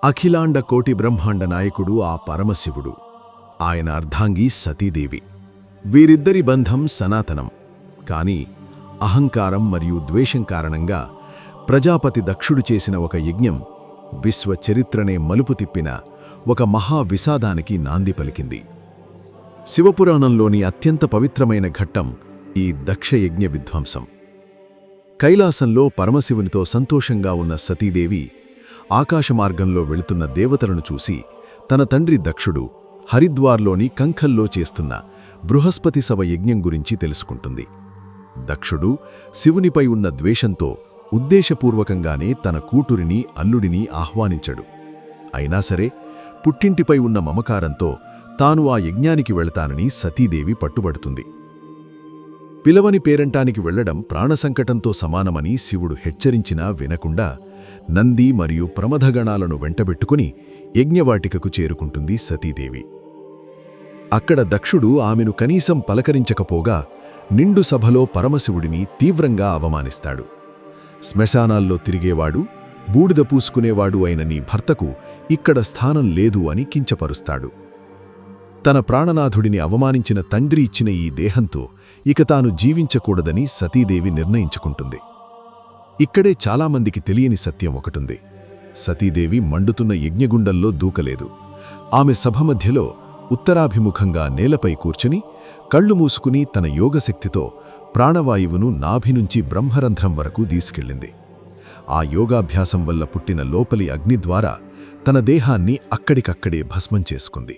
అఖిలాండ కోటి బ్రహ్మాండ నాయకుడు ఆ పరమశివుడు. ఆయన అర్ధాంగి సతీదేవి. వీరిద్దరి బంధం సనాతనం. కాని అహంకారం మరియు ద్వేషం కారణంగా ప్రజాపతి దక్షుడు చేసిన ఒక యజ్ఞం విశ్వ చరిత్రనే మలుపు తిప్పిన ఒక మహా విషాదానికి నాంది పలికింది. శివపురాణంలోని అత్యంత పవిత్రమైన ఘట్టం ఈ దక్షయజ్ఞ విధ్వంసం. కైలాసంలో పరమశివునితో సంతోషంగా ఉన్న సతీదేవి ఆకాశమార్గంలో వెళుతున్న దేవతలను చూసి తన తండ్రి దక్షుడు హరిద్వార్లోని కంఖల్లో చేస్తున్న బృహస్పతి సవ యజ్ఞం గురించి తెలుసుకుంటుంది. దక్షుడు శివునిపై ఉన్న ద్వేషంతో ఉద్దేశపూర్వకంగానే తన కూతురిని అల్లుడిని ఆహ్వానించడు. అయినా సరే పుట్టింటిపై ఉన్న మమకారంతో తాను ఆ యజ్ఞానికి వెళతానని సతీదేవి పట్టుబడుతుంది. పిలవని పేరంటానికి వెళ్లడం ప్రాణసంకటంతో సమానమని శివుడు హెచ్చరించినా వినకుండా నంది మరియు ప్రమథగణాలను వెంటబెట్టుకుని యజ్ఞవాటికకు చేరుకుంటుంది సతీదేవి. అక్కడ దక్షుడు ఆమెను కనీసం పలకరించకపోగా నిండు సభలో పరమశివుడిని తీవ్రంగా అవమానిస్తాడు. శ్మశానాల్లో తిరిగేవాడు, బూడిద పూసుకునేవాడు అయిన నీ భర్తకు ఇక్కడ స్థానం లేదు అని కించపరుస్తాడు. తన ప్రాణనాథుడిని అవమానించిన తండ్రి ఇచ్చిన ఈ దేహంతో ఇక తాను జీవించకూడదని సతీదేవి నిర్ణయించుకుంటుంది. ఇక్కడే చాలామందికి తెలియని సత్యం ఒకటుంది. సతీదేవి మండుతున్న యజ్ఞగుండంలో దూకలేదు. ఆమె సభ మధ్యలో ఉత్తరాభిముఖంగా నేలపై కూర్చుని కళ్ళు మూసుకుని తన యోగశక్తితో ప్రాణవాయువును నాభి నుంచి బ్రహ్మరంధ్రం వరకు తీసుకెళ్ళింది. ఆ యోగాభ్యాసం వల్ల పుట్టిన లోపలి అగ్ని ద్వారా తన దేహాన్ని అక్కడికక్కడే భస్మం చేసుకుంది.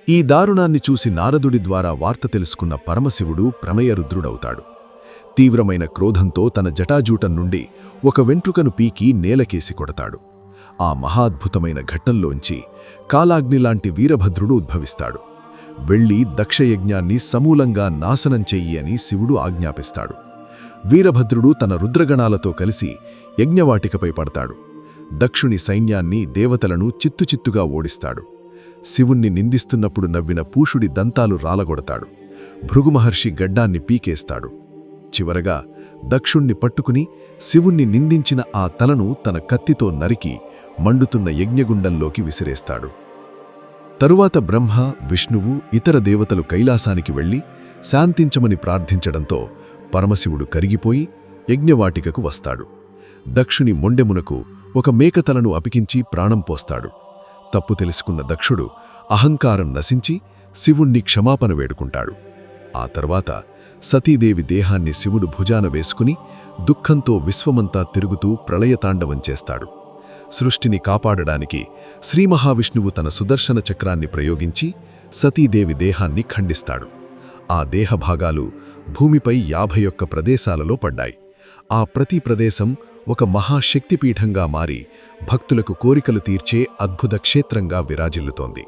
ఈ దారుణాన్ని చూసి నారదుడి ద్వారా వార్త తెలుసుకున్న పరమశివుడు ప్రమయరుద్రుడవుతాడు. తీవ్రమైన క్రోధంతో తన జటాజూటం నుండి ఒక వెంట్రుకను పీకి నేలకేసి కొడతాడు. ఆ మహాద్భుతమైన ఘట్టంలోంచి కాలాగ్నిలాంటి వీరభద్రుడు ఉద్భవిస్తాడు. వెళ్ళి దక్షయజ్ఞాన్ని సమూలంగా నాశనం చెయ్యి అని శివుడు ఆజ్ఞాపిస్తాడు. వీరభద్రుడు తన రుద్రగణాలతో కలిసి యజ్ఞవాటికపై పడతాడు. దక్షుని సైన్యాన్ని దేవతలను చిత్తుచిత్తుగా ఓడిస్తాడు. శివుణ్ణి నిందిస్తున్నప్పుడు నవ్విన పూషుడి దంతాలు రాలగొడతాడు. భృగుమహర్షి గడ్డాన్ని పీకేస్తాడు. చివరగా దక్షుణ్ణి పట్టుకుని శివుణ్ణి నిందించిన ఆ తలను తన కత్తితో నరికి మండుతున్న యజ్ఞగుండంలోకి విసిరేస్తాడు. తరువాత బ్రహ్మ, విష్ణువు, ఇతర దేవతలు కైలాసానికి వెళ్లి శాంతించమని ప్రార్థించడంతో పరమశివుడు కరిగిపోయి యజ్ఞవాటికకు వస్తాడు. దక్షుని మొండెమునకు ఒక మేకతలను అపికించి ప్రాణం పోస్తాడు. తప్పు తెలుసుకున్న దక్షుడు అహంకారం నశించి శివుణ్ణి క్షమాపణ వేడుకుంటాడు. ఆ తర్వాత సతీదేవి దేహాన్ని శివుడు భుజాన వేసుకుని దుఃఖంతో విశ్వమంతా తిరుగుతూ ప్రళయతాండవం చేస్తాడు. సృష్టిని కాపాడడానికి శ్రీమహావిష్ణువు తన సుదర్శన చక్రాన్ని ప్రయోగించి సతీదేవి దేహాన్ని ఖండిస్తాడు. ఆ దేహభాగాలు భూమిపై 51 ప్రదేశాలలో పడ్డాయి. ఆ ప్రతి ప్రదేశం ఒక మహాశక్తిపీఠంగా మారి భక్తులకు కోరికలు తీర్చే అద్భుత క్షేత్రంగా విరాజిల్లుతోంది.